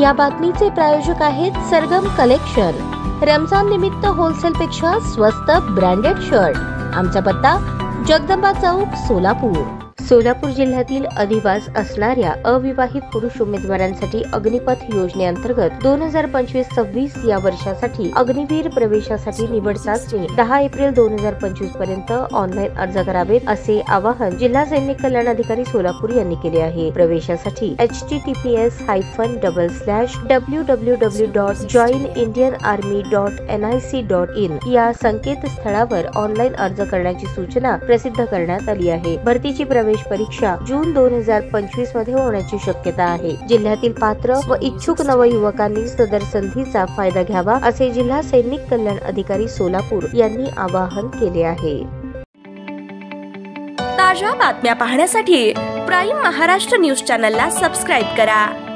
या बातमीचे प्रायोजक आहेत सरगम कलेक्शन। रमजान निमित्त होलसेल पेक्षा स्वस्त ब्रँडेड शर्ट। आमचा पत्ता जगदंबा चौक, सोलापूर। सोलापूर जिल्ह्यातील अधिवास असणाऱ्या अविवाहित पुरुष उमेदवारांसाठी अग्निपथ योजनेअंतर्गत 2025-26 या वर्षासाठी अग्निवीर प्रवेशासाठी निवड चाचणी 10 एप्रिल 2025 पर्यंत ऑनलाईन अर्ज करावेत असे आवाहन जिल्हा सैनिक कल्याण अधिकारी सोलापूर यांनी केले आहे। प्रवेशासाठी https://www.joinindianarmy.nic.in या संकेतस्थळावर ऑनलाईन अर्ज करण्याची सूचना प्रसिद्ध करण्यात आली आहे। भरतीची प्रवेश परीक्षा जून 2025 मध्ये होण्याची शक्यता आहे। जिल्ह्यातील पात्र व इच्छुक नवयुवकांनी सदर संधीचा फायदा घ्यावा असे जिल्हा सैनिक कल्याण अधिकारी सोलापूर यांनी आवाहन केले आहे। ताज्या बातम्या पाहण्यासाठी प्राईम महाराष्ट्र न्यूज चॅनलला सबस्क्राईब करा।